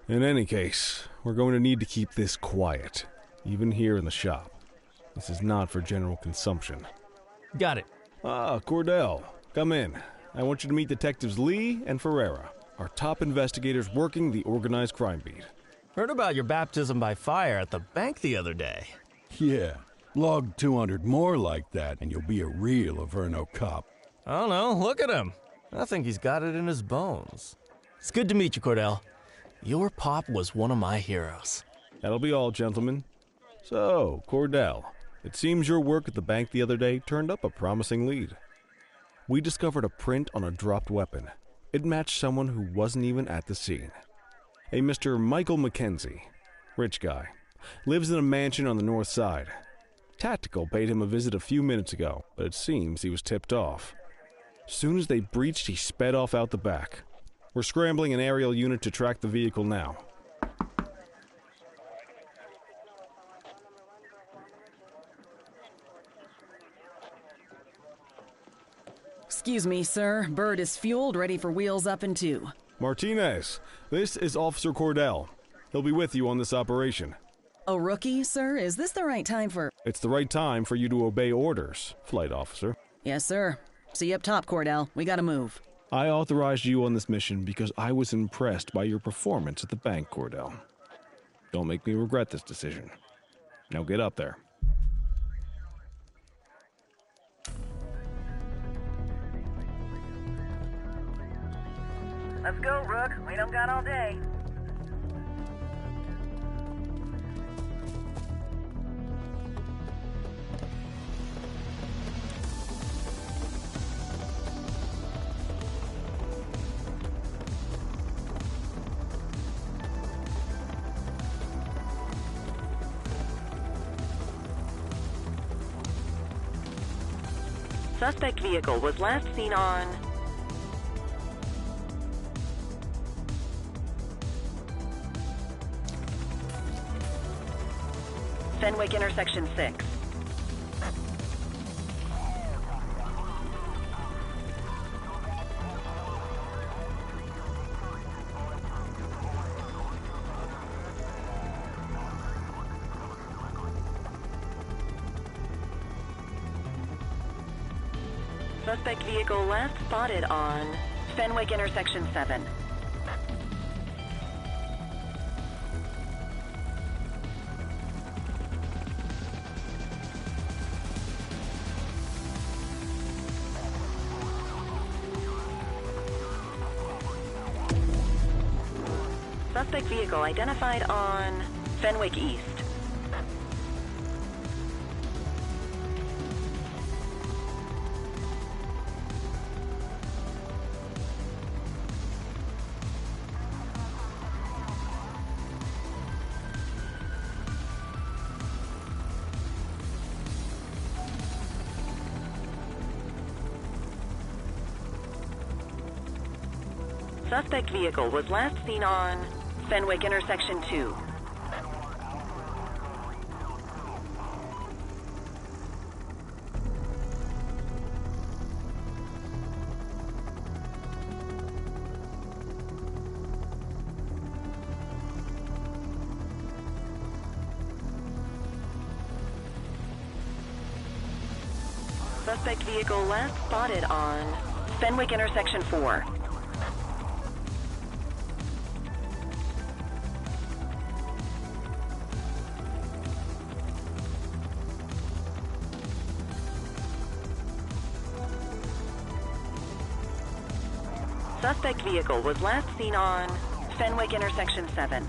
In any case, we're going to need to keep this quiet, even here in the shop. This is not for general consumption. Got it. Ah, Cordell, come in. I want you to meet Detectives Lee and Ferreira, our top investigators working the organized crime beat. Heard about your baptism by fire at the bank the other day. Yeah, log 200 more like that and you'll be a real Averno cop. I don't know, look at him. I think he's got it in his bones. It's good to meet you, Cordell. Your pop was one of my heroes. That'll be all, gentlemen. So, Cordell, it seems your work at the bank the other day turned up a promising lead. We discovered a print on a dropped weapon. It matched someone who wasn't even at the scene. A Mr. Michael McKenzie, rich guy, lives in a mansion on the north side. Tactical paid him a visit a few minutes ago, but it seems he was tipped off. Soon as they breached, he sped off out the back. We're scrambling an aerial unit to track the vehicle now. Excuse me, sir. Bird is fueled, ready for wheels up in 2. Martinez, this is Officer Cordell. He'll be with you on this operation. A rookie, sir? Is this the right time for... It's the right time for you to obey orders, flight officer. Yes, sir. See you up top, Cordell. We gotta move. I authorized you on this mission because I was impressed by your performance at the bank, Cordell. Don't make me regret this decision. Now get up there. Let's go, Rook. We don't got all day. Suspect vehicle was last seen on Fenwick intersection 6. Suspect vehicle last spotted on Fenwick intersection 7. Suspect vehicle identified on Fenwick East. Suspect vehicle was last seen on Fenwick intersection 2. Suspect vehicle last spotted on Fenwick intersection 4. Suspect vehicle was last seen on Fenwick intersection 7.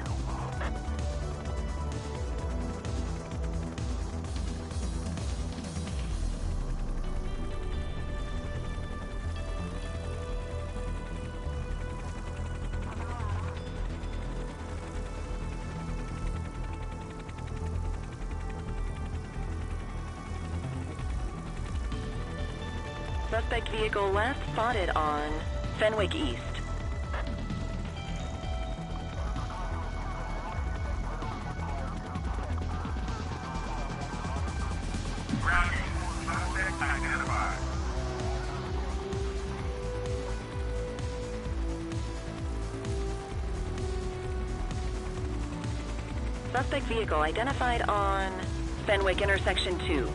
Suspect vehicle last spotted on Fenwick East. Suspect identified. Suspect vehicle identified on Fenwick intersection 2.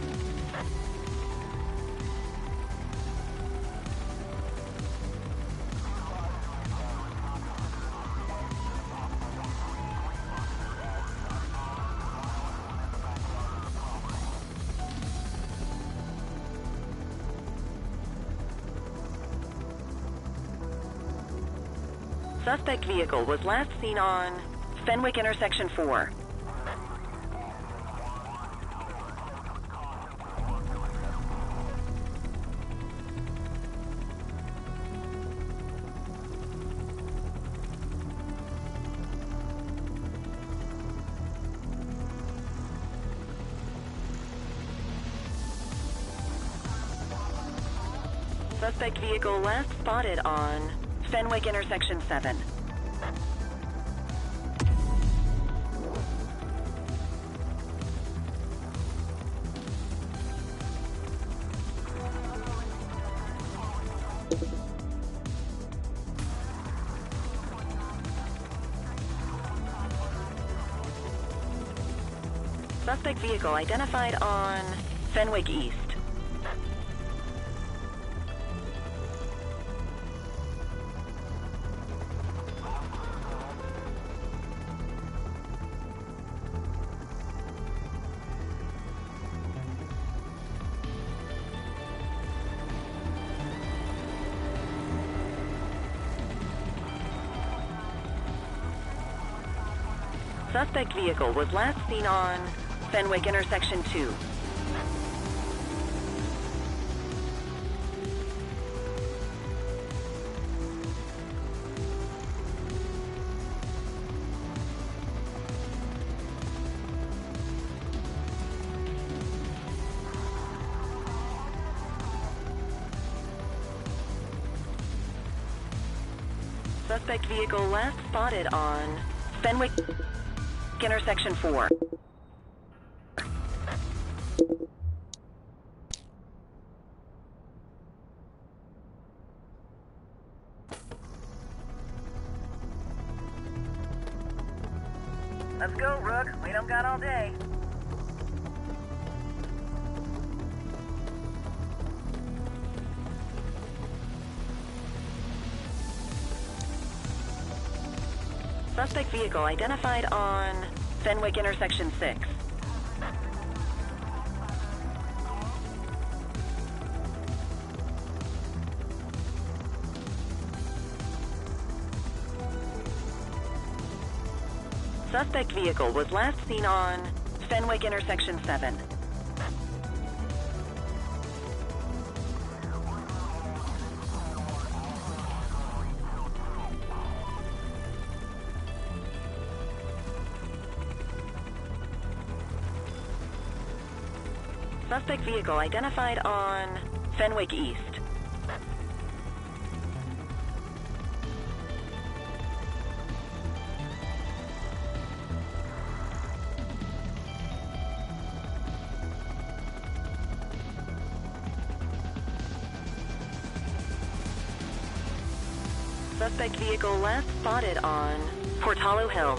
Suspect vehicle was last seen on Fenwick intersection 4. Suspect vehicle last spotted on Fenwick intersection 7. Suspect vehicle identified on Fenwick East. Suspect vehicle was last seen on Fenwick intersection 2. Suspect vehicle last spotted on Fenwick intersection 4. Let's go, Rook. We don't got all day. Suspect vehicle identified on Fenwick intersection 6. Suspect vehicle was last seen on Fenwick intersection 7. Suspect vehicle identified on Fenwick East. Suspect vehicle last spotted on Portalo Hill.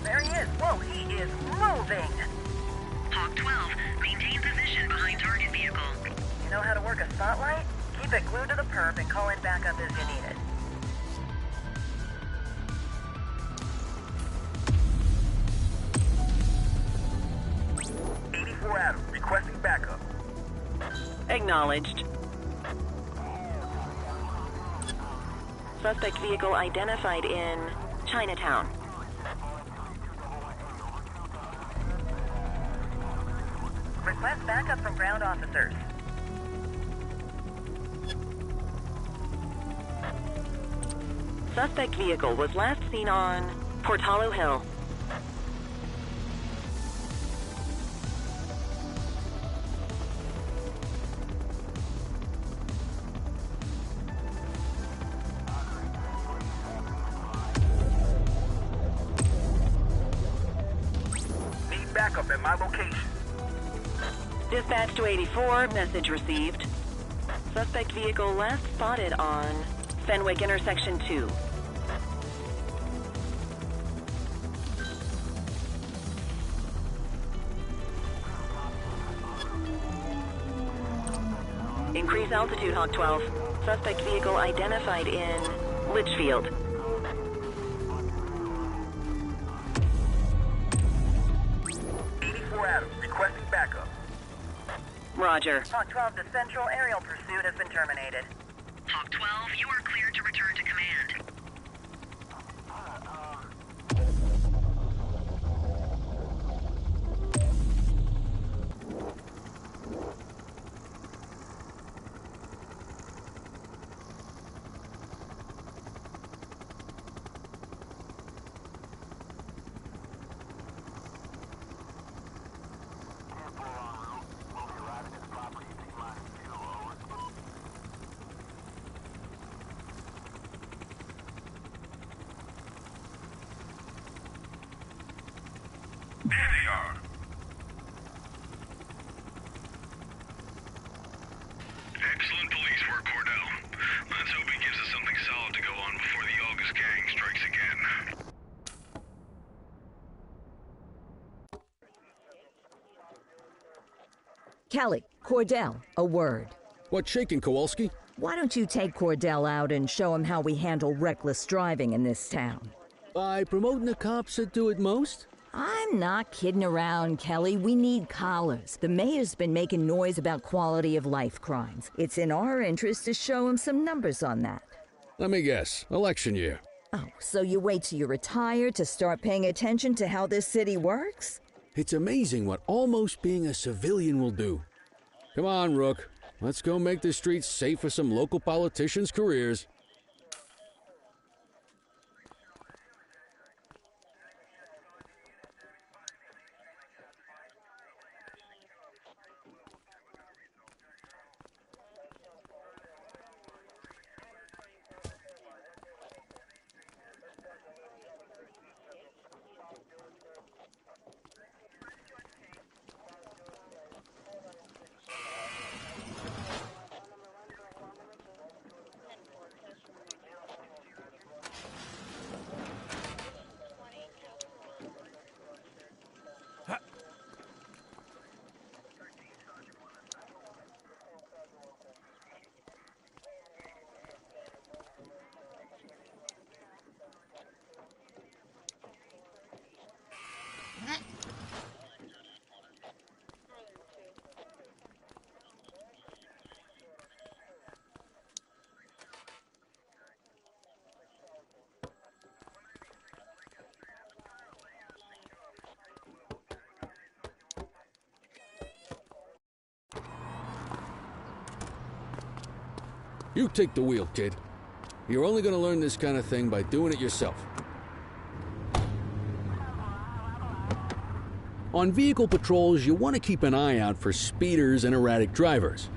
There he is. Whoa, he is moving. Hawk 12, maintain position behind target vehicle. You know how to work a spotlight? Keep it glued to the perp and call in backup as you need it. Adam, requesting backup. Acknowledged. Suspect vehicle identified in Chinatown. Request backup from ground officers. Suspect vehicle was last seen on Portalo Hill. Need backup at my location. Dispatch to 84, message received. Suspect vehicle last spotted on Fenwick intersection 2. Increase altitude, Hawk 12. Suspect vehicle identified in Litchfield. Adams, requesting backup. Roger. Hawk 12, the central aerial pursuit has been terminated. Hawk 12, you are cleared to return to command. There they are. Excellent police work, Cordell. Let's hope he gives us something solid to go on before the August gang strikes again. Kelly, Cordell, a word. What's shaking, Kowalski? Why don't you take Cordell out and show him how we handle reckless driving in this town? By promoting the cops that do it most? I'm not kidding around, Kelly. We need collars. The mayor's been making noise about quality of life crimes. It's in our interest to show him some numbers on that. Let me guess. Election year. Oh, so you wait till you're retired to start paying attention to how this city works? It's amazing what almost being a civilian will do. Come on, Rook. Let's go make the streets safe for some local politicians' careers. You take the wheel, kid. You're only going to learn this kind of thing by doing it yourself. On vehicle patrols, you want to keep an eye out for speeders and erratic drivers.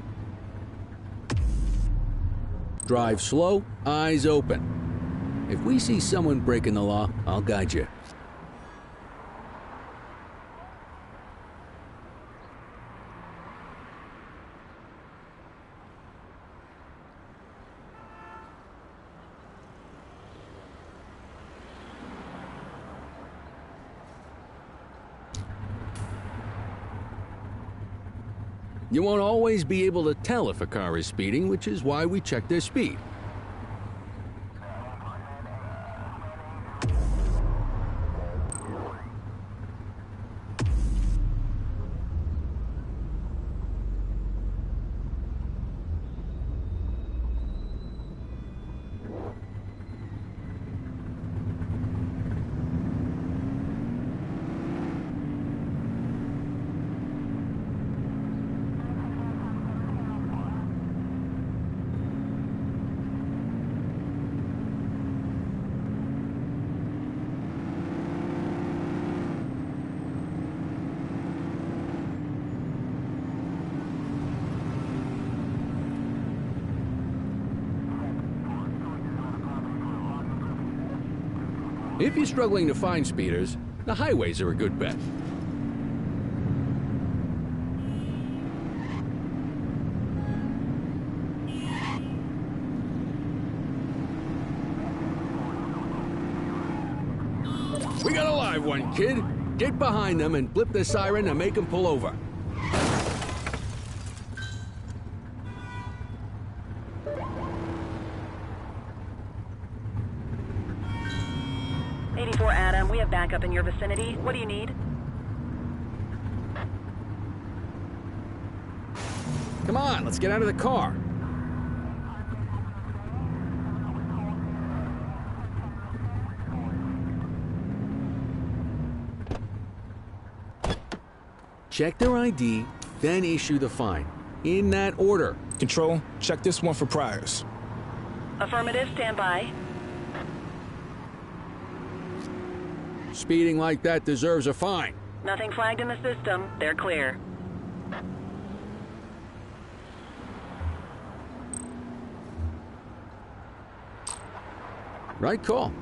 Drive slow, eyes open. If we see someone breaking the law, I'll guide you. You won't always be able to tell if a car is speeding, which is why we check their speed. If you're struggling to find speeders, the highways are a good bet. live one, kid. Get behind them and blip the siren to make them pull over. 84 Adam, we have backup in your vicinity. What do you need? Come on, let's get out of the car. Check their ID, then issue the fine. In that order. Control, check this one for priors. Affirmative, stand by. Speeding like that deserves a fine. Nothing flagged in the system. They're clear. Right call.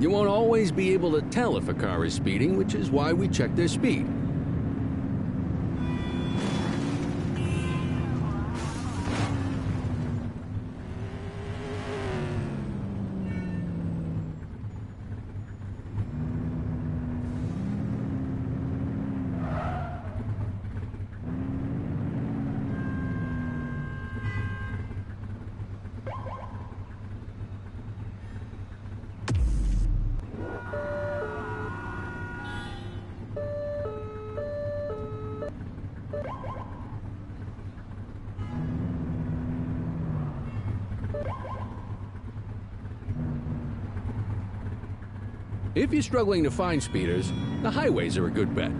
You won't always be able to tell if a car is speeding, which is why we check their speed. If you're struggling to find speeders, the highways are a good bet.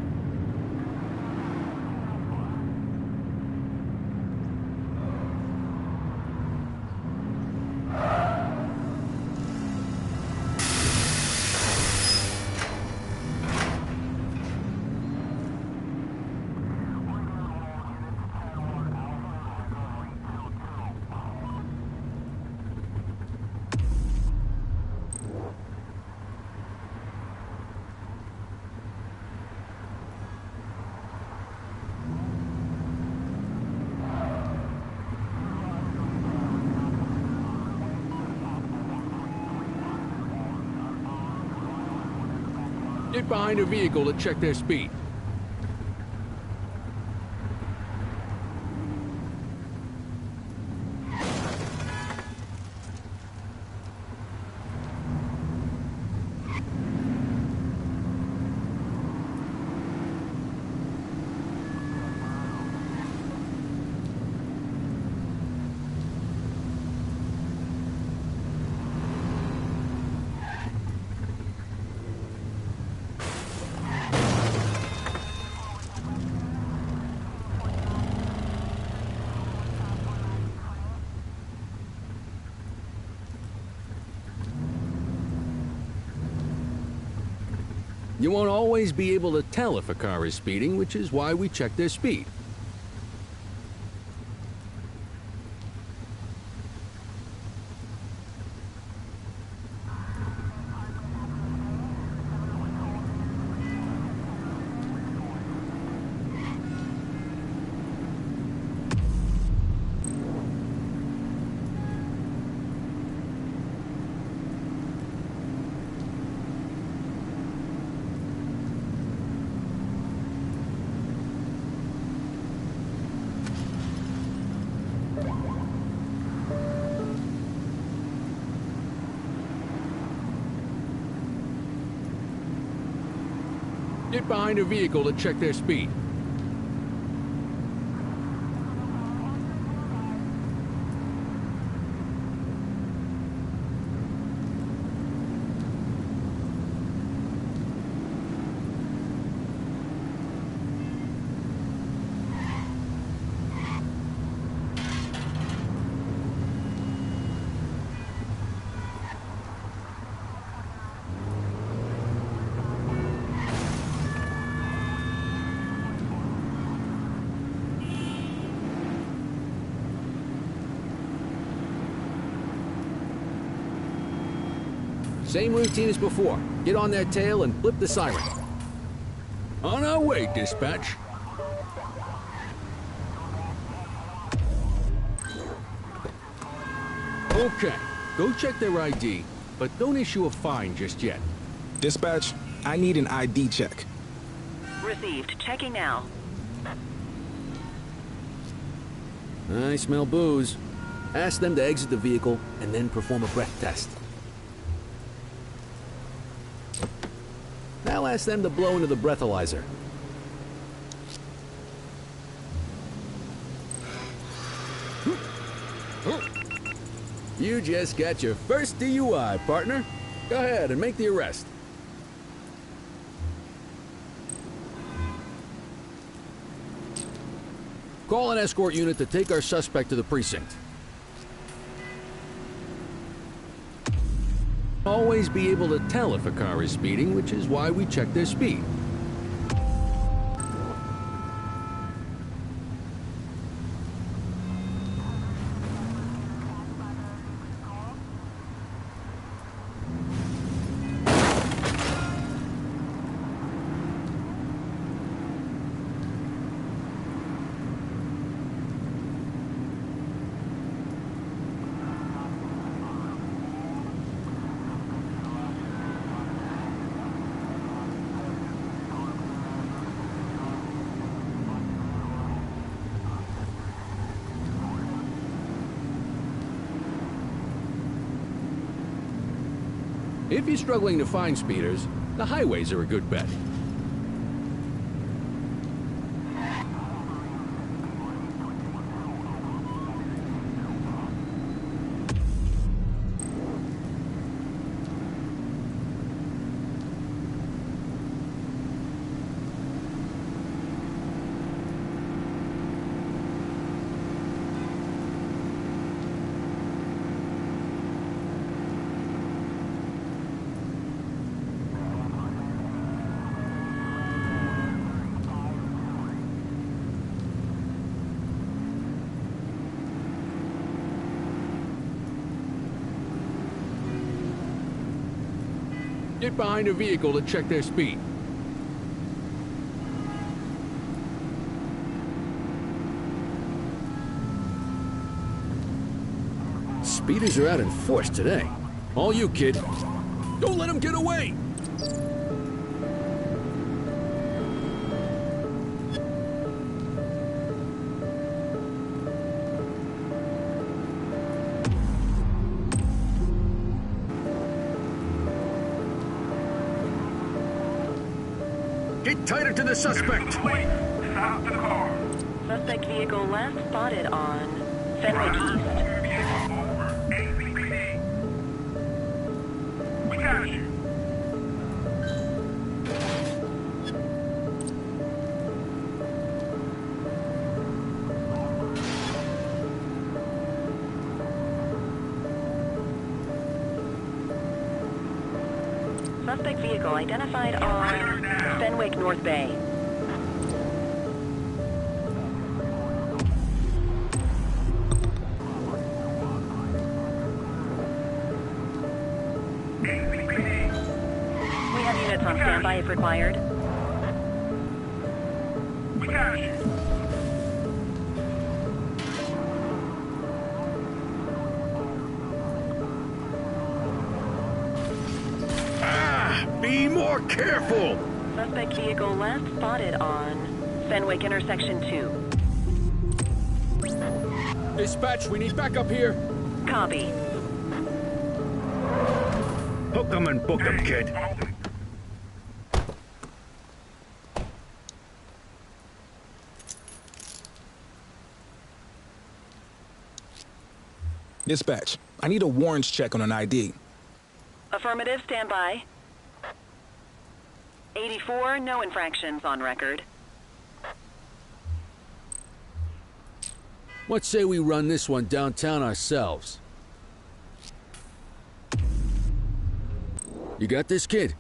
Get behind a vehicle to check their speed. You won't always be able to tell if a car is speeding, which is why we check their speed. Get behind a vehicle to check their speed. Same routine as before. Get on their tail and flip the siren. On our way, dispatch. Okay, go check their ID, but don't issue a fine just yet. Dispatch, I need an ID check. Received. Checking now. I smell booze. Ask them to exit the vehicle and then perform a breath test. Now ask them to blow into the breathalyzer. You just got your first DUI, partner. Go ahead and make the arrest. Call an escort unit to take our suspect to the precinct. Always be able to tell if a car is speeding, which is why we check their speed. If you're struggling to find speeders, the highways are a good bet. Get behind a vehicle to check their speed. Speeders are out in force today. All you, kid. Don't let them get away! Get tighter to the suspect! Stop the car. Suspect vehicle last spotted on Fenwick East. Over. ACPD. We got you. Suspect vehicle identified on Fenwick North Bay. We have units on standby if required. We got you. Be more careful! Suspect vehicle last spotted on Fenwick intersection 2. Dispatch, we need backup here. Copy. Hook 'em and book 'em, kid. Dispatch, I need a warrants check on an ID. Affirmative, standby. 84, no infractions on record. What say we run this one downtown ourselves? You got this, kid?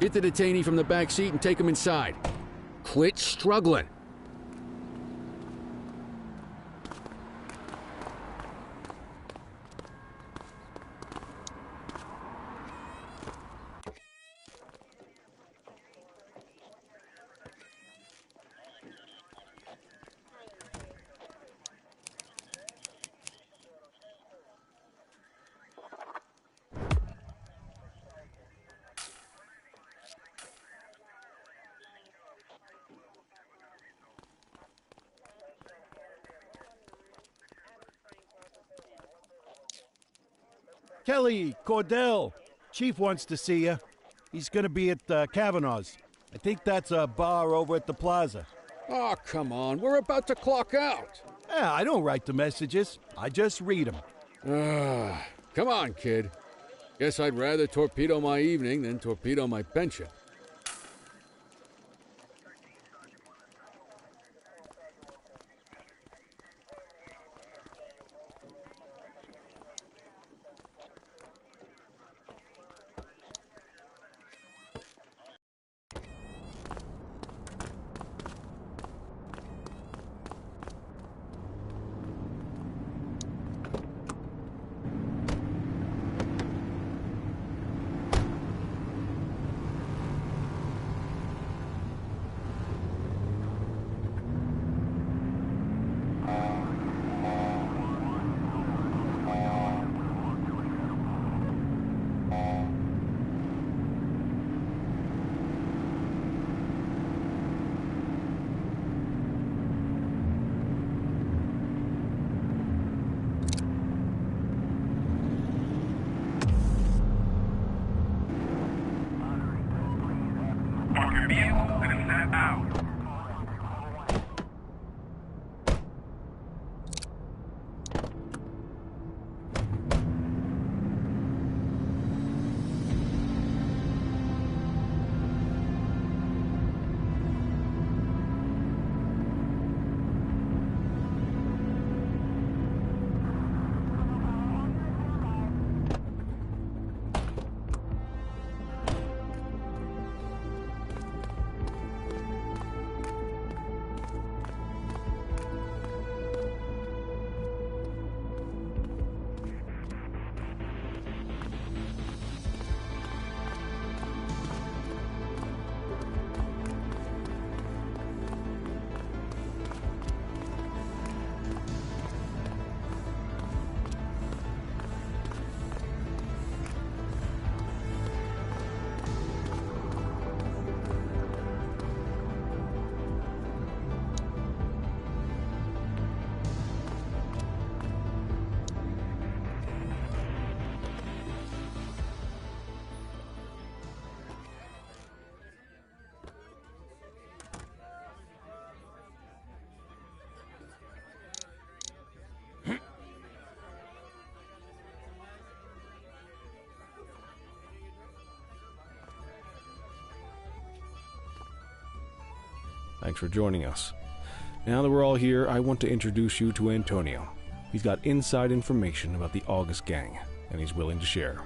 Get the detainee from the back seat and take him inside. Quit struggling. Kelly, Cordell, Chief wants to see you. He's gonna be at Kavanaugh's. I think that's a bar over at the plaza. Oh, come on. We're about to clock out. Yeah, I don't write the messages. I just read them. Come on, kid. Guess I'd rather torpedo my evening than torpedo my pension. Park your vehicle and step out. Thanks for joining us. Now that we're all here, I want to introduce you to Antonio. He's got inside information about the August gang, and he's willing to share.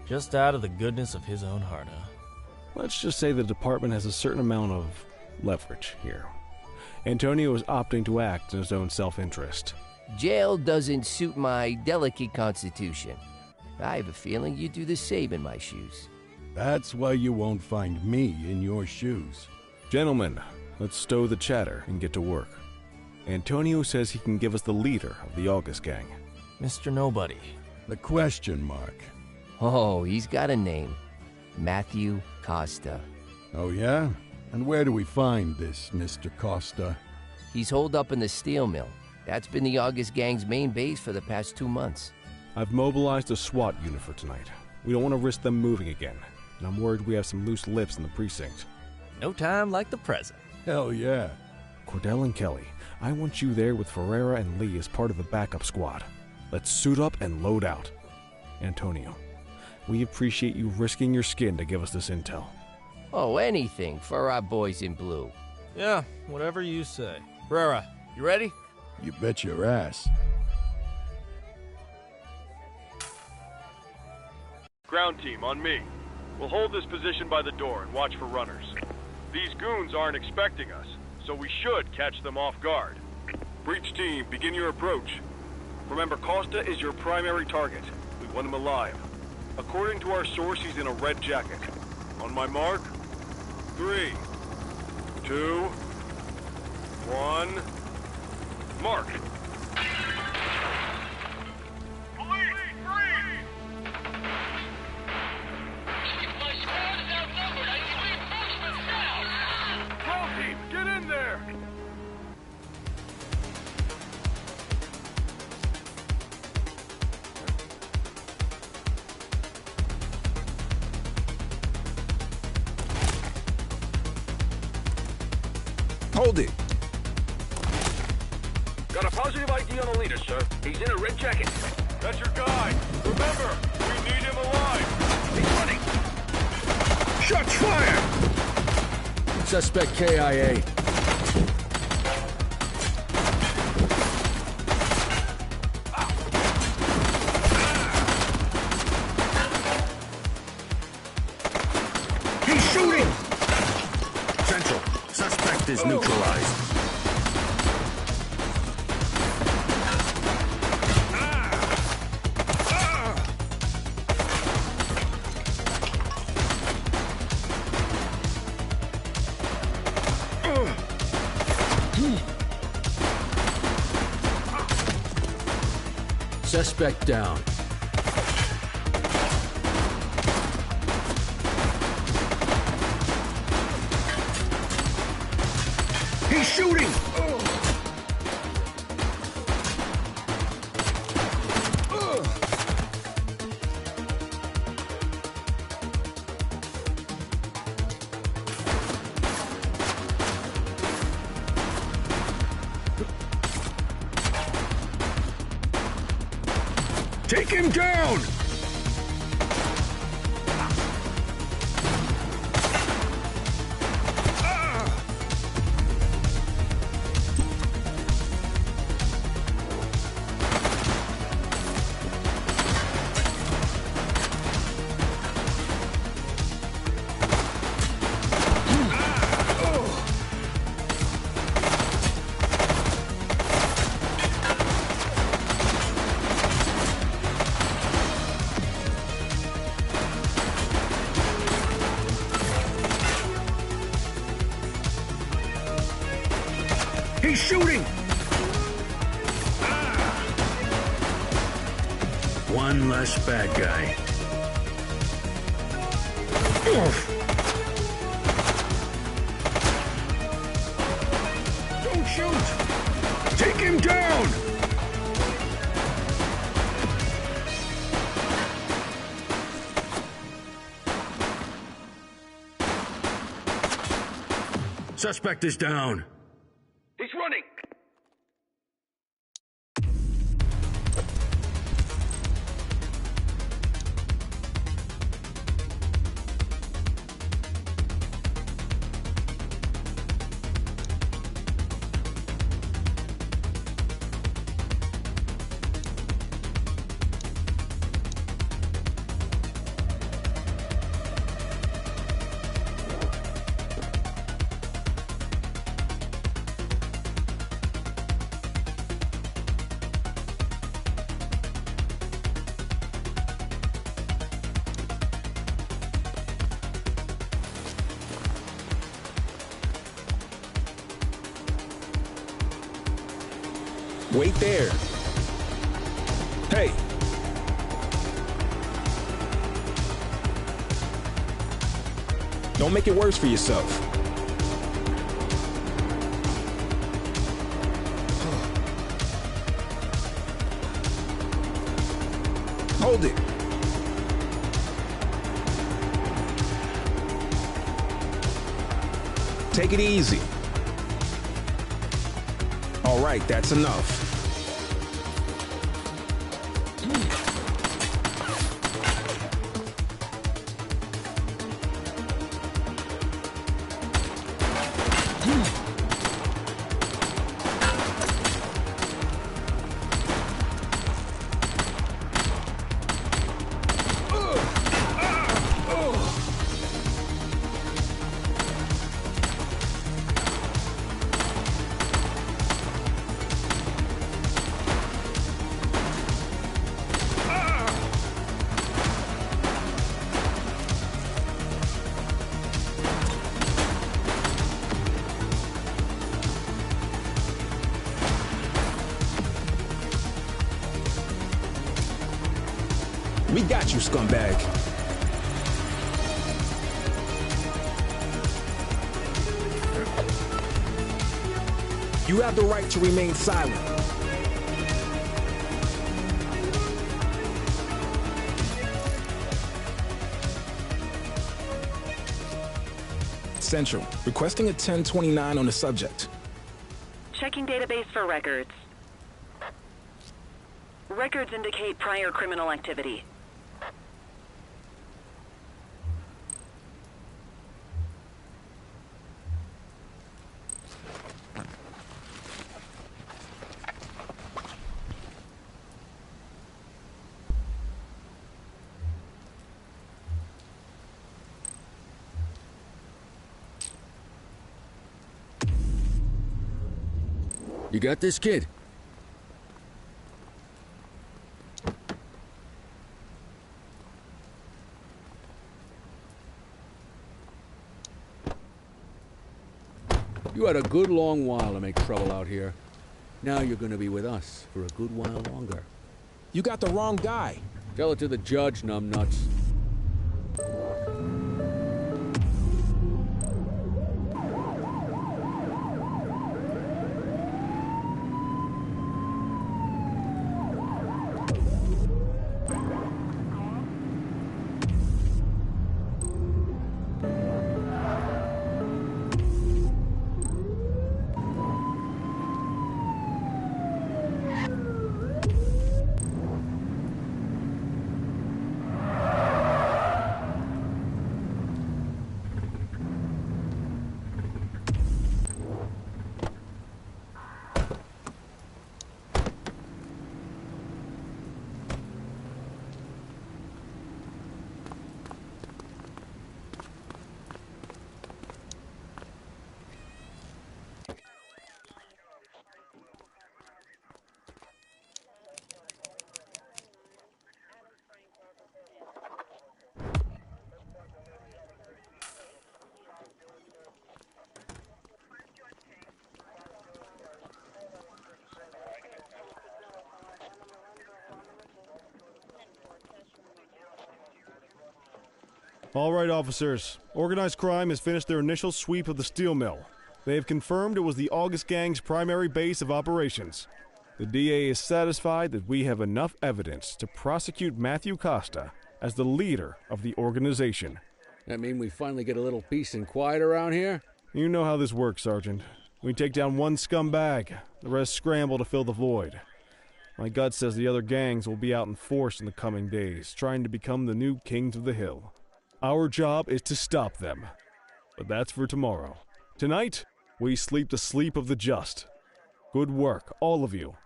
Just out of the goodness of his own heart, huh? Let's just say the department has a certain amount of leverage here. Antonio is opting to act in his own self-interest. Jail doesn't suit my delicate constitution. I have a feeling you'd do the same in my shoes. That's why you won't find me in your shoes. Gentlemen, let's stow the chatter and get to work. Antonio says he can give us the leader of the August gang. Mr. Nobody. The question mark. Oh, he's got a name. Matthew Costa. Oh, yeah? And where do we find this Mr. Costa? He's holed up in the steel mill. That's been the August gang's main base for the past 2 months. I've mobilized a SWAT unit for tonight. We don't want to risk them moving again, and I'm worried we have some loose lips in the precinct. No time like the present. Hell yeah. Cordell and Kelly, I want you there with Ferreira and Lee as part of the backup squad. Let's suit up and load out. Antonio, we appreciate you risking your skin to give us this intel. Oh, anything for our boys in blue. Yeah, whatever you say. Brera, you ready? You bet your ass. Ground team, on me. We'll hold this position by the door and watch for runners. These goons aren't expecting us, so we should catch them off guard. Breach team, begin your approach. Remember, Costa is your primary target. We want him alive. According to our source, he's in a red jacket. On my mark, 3, 2, 1, mark. Get in there! Hold it. Got a positive ID on the leader, sir. He's in a red jacket. That's your guy. Remember, we need him alive. He's running. Shots fired! Suspect KIA. He's shooting! Central, suspect is neutralized. Suspect down. He's shooting! Take him down! He's shooting! One less bad guy. Don't shoot! Take him down! Suspect is down. He's running! Wait there. Hey. Don't make it worse for yourself. Hold it. Take it easy. All right, that's enough. We got you, scumbag. You have the right to remain silent. Central, requesting a 1029 on the subject. Checking database for records. Records indicate prior criminal activity. You got this, kid? You had a good long while to make trouble out here. Now you're gonna be with us for a good while longer. You got the wrong guy. Tell it to the judge, numbnuts. All right, officers. Organized crime has finished their initial sweep of the steel mill. They have confirmed it was the August Gang's primary base of operations. The DA is satisfied that we have enough evidence to prosecute Matthew Costa as the leader of the organization. That mean we finally get a little peace and quiet around here? You know how this works, Sergeant. We take down one scumbag, the rest scramble to fill the void. My gut says the other gangs will be out in force in the coming days, trying to become the new kings of the hill. Our job is to stop them. But that's for tomorrow. Tonight, we sleep the sleep of the just. Good work, all of you.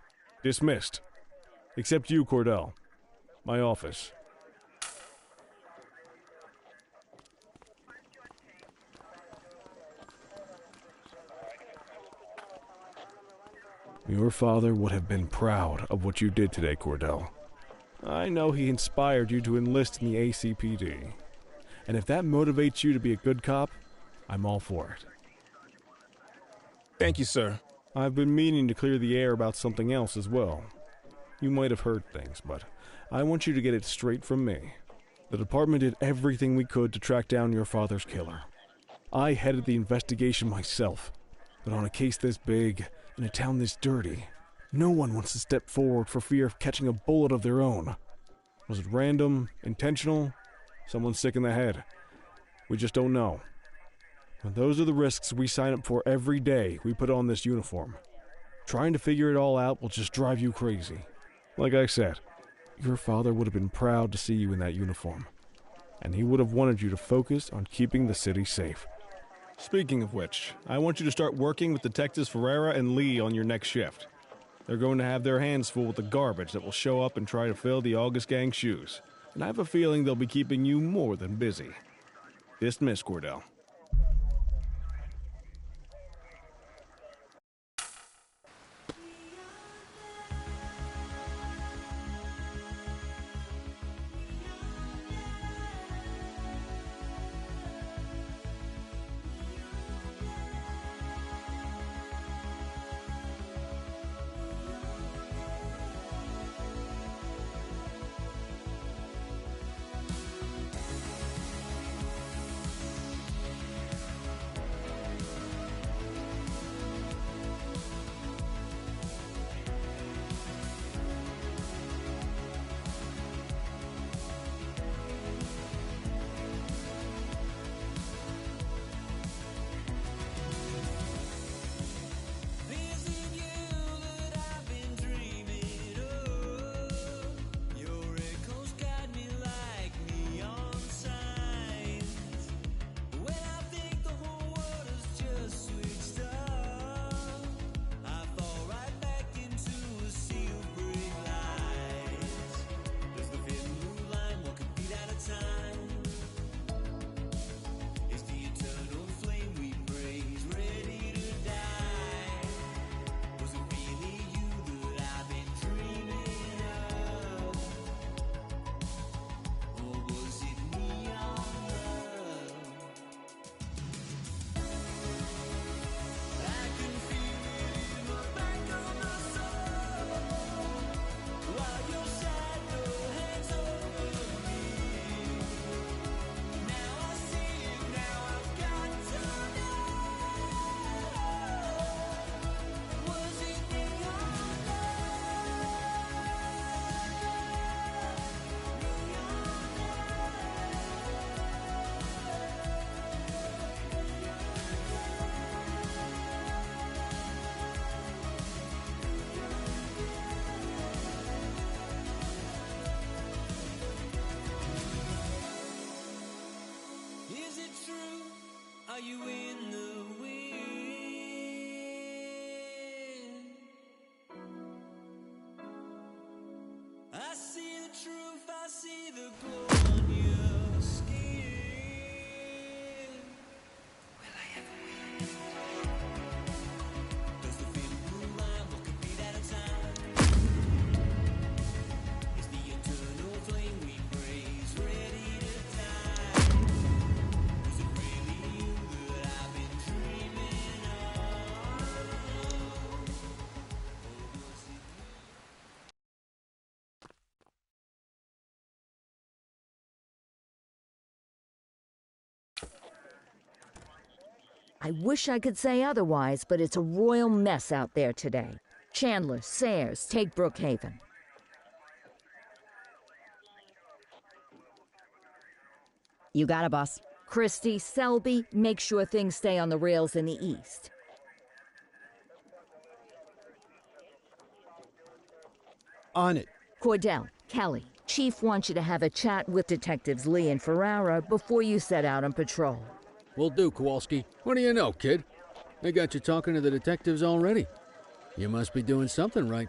Dismissed. Except you, Cordell. My office. Your father would have been proud of what you did today, Cordell. I know he inspired you to enlist in the ACPD. And if that motivates you to be a good cop, I'm all for it. Thank you, sir. I've been meaning to clear the air about something else as well. You might have heard things, but I want you to get it straight from me. The department did everything we could to track down your father's killer. I headed the investigation myself, but on a case this big, in a town this dirty, no one wants to step forward for fear of catching a bullet of their own. Was it random, intentional? Someone sick in the head? We just don't know. And those are the risks we sign up for every day we put on this uniform. Trying to figure it all out will just drive you crazy. Like I said, your father would have been proud to see you in that uniform. And he would have wanted you to focus on keeping the city safe. Speaking of which, I want you to start working with Detectives Ferreira and Lee on your next shift. They're going to have their hands full with the garbage that will show up and try to fill the August Gang's shoes. And I have a feeling they'll be keeping you more than busy. Dismiss, Cordell. true? Are you in the wind? I see the truth, I see the glow on your skin. Will I ever win? Does the feeling move on? What could be that time? Is the eternal flame we praise ready to die? Was it really you that I've been dreaming of? I wish I could say otherwise, but it's a royal mess out there today. Chandler, Sayers, take Brookhaven. You got it, boss. Christie, Selby, make sure things stay on the rails in the east. On it. Cordell, Kelly, Chief wants you to have a chat with Detectives Lee and Ferrara before you set out on patrol. Will do, Kowalski. What do you know, kid? They got you talking to the detectives already. You must be doing something right.